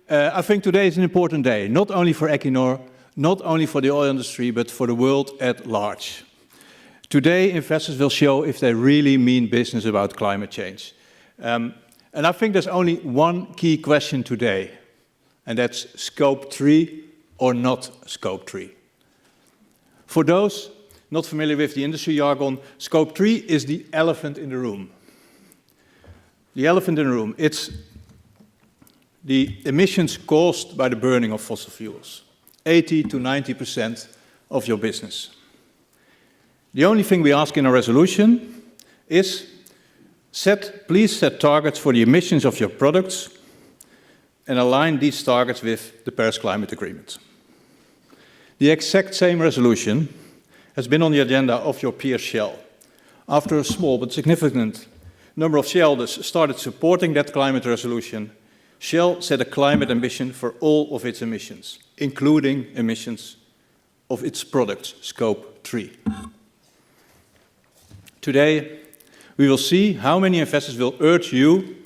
I think today is an important day, not only for Equinor, not only for the oil industry, but for the world at large. Today, investors will show if they really mean business about climate change. And I think there's only one key question today, and that's Scope 3 or not Scope 3. For those not familiar with the industry jargon, Scope 3 is the elephant in the room. The elephant in the room, it's the emissions caused by the burning of fossil fuels. 80 to 90% of your business. The only thing we ask in our resolution is please set targets for the emissions of your products and align these targets with the Paris Climate Agreement. The exact same resolution has been on the agenda of your peer Shell. After a small but significant number of shareholders started supporting that climate resolution, Shell set a climate ambition for all of its emissions, including emissions of its products, Scope 3. Today, we will see how many investors will urge you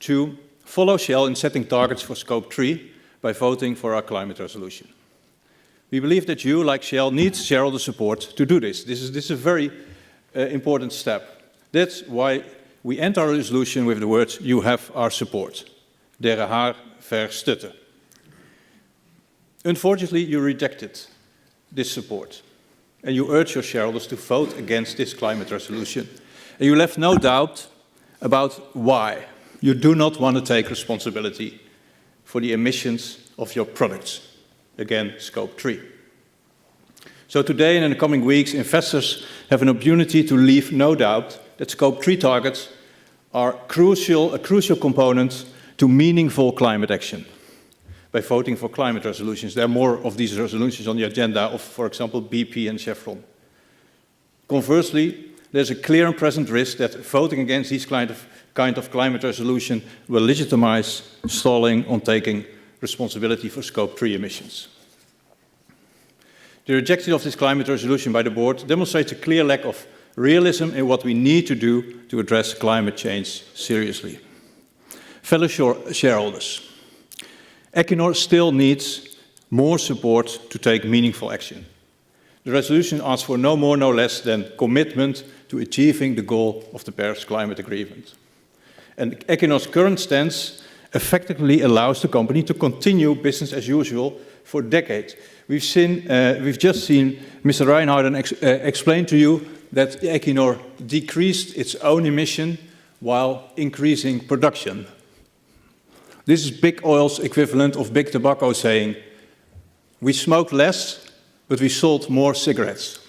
to follow Shell in setting targets for Scope 3 by voting for our climate resolution. We believe that you, like Shell, need shareholder support to do this. This is a very important step. That's why we end our resolution with the words, "You have our support." Dere haar verstutten. Unfortunately, you rejected this support, and you urge your shareholders to vote against this climate resolution. And you left no doubt about why. You do not want to take responsibility for the emissions of your products. Again, Scope 3. So today and in the coming weeks, investors have an opportunity to leave no doubt that Scope 3 targets are a crucial component to meaningful climate action by voting for climate resolutions. There are more of these resolutions on the agenda of, for example, BP and Chevron. Conversely, there's a clear and present risk that voting against these kind of climate resolution will legitimize stalling on taking responsibility for Scope 3 emissions. The rejection of this climate resolution by the board demonstrates a clear lack of realism in what we need to do to address climate change seriously. Fellow shareholders, Equinor still needs more support to take meaningful action. The resolution asks for no more, no less than commitment to achieving the goal of the Paris Climate Agreement. And Equinor's current stance effectively allows the company to continue business as usual for decades. We've just seen Mr. Reinharden explain to you that Equinor decreased its own emission while increasing production. This is big oil's equivalent of big tobacco saying, we smoked less, but we sold more cigarettes.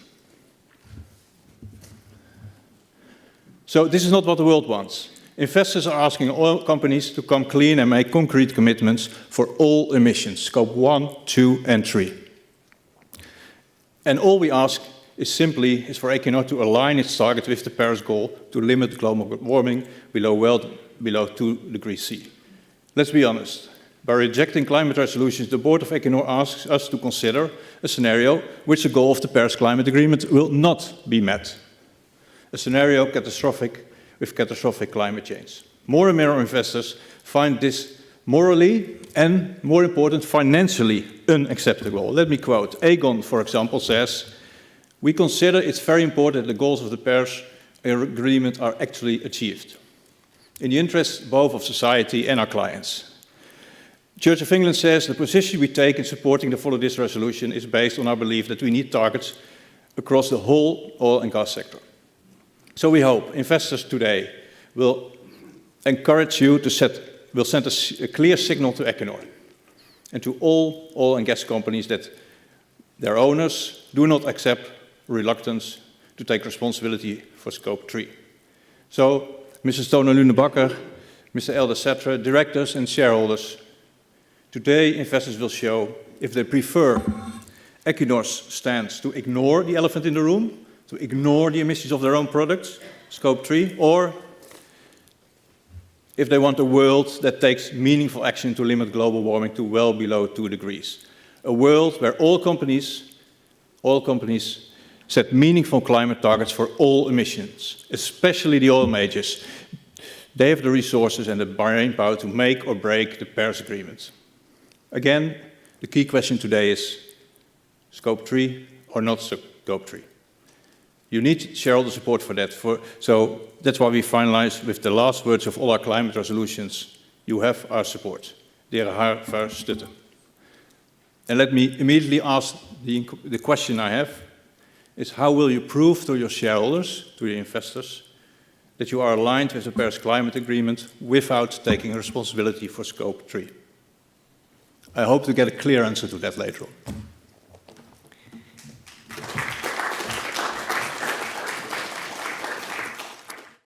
So this is not what the world wants. Investors are asking oil companies to come clean and make concrete commitments for all emissions, Scope 1, 2, and 3. And all we ask is for Equinor to align its target with the Paris goal to limit global warming below 2 degrees C. Let's be honest. By rejecting climate resolutions, the board of Equinor asks us to consider a scenario which the goal of the Paris Climate Agreement will not be met. A scenario with catastrophic climate change. More and more investors find this morally and, more important, financially unacceptable. Let me quote. Aegon, for example, says, "We consider it's very important that the goals of the Paris Agreement are actually achieved, in the interest both of society and our clients." Church of England says, "The position we take in supporting the follow this resolution is based on our belief that we need targets across the whole oil and gas sector." So we hope investors today will encourage you to send a clear signal to Equinor and to all oil and gas companies that their owners do not accept reluctance to take responsibility for Scope 3. So, Mrs. Tone Lune-Bakker, Mr. Elder Setre, directors and shareholders, today investors will show if they prefer Equinor's stance to ignore the elephant in the room, to ignore the emissions of their own products, Scope 3, or if they want a world that takes meaningful action to limit global warming to well below 2 degrees. A world where oil companies set meaningful climate targets for all emissions, especially the oil majors. They have the resources and the brain power to make or break the Paris Agreement. Again, the key question today is Scope 3 or not Scope 3. You need shareholder support for that. So that's why we finalize with the last words of all our climate resolutions. You have our support. Dere har vår støtte. And let me immediately ask the question I have is how will you prove to your shareholders, to the investors, that you are aligned with the Paris Climate Agreement without taking responsibility for Scope 3? I hope to get a clear answer to that later on.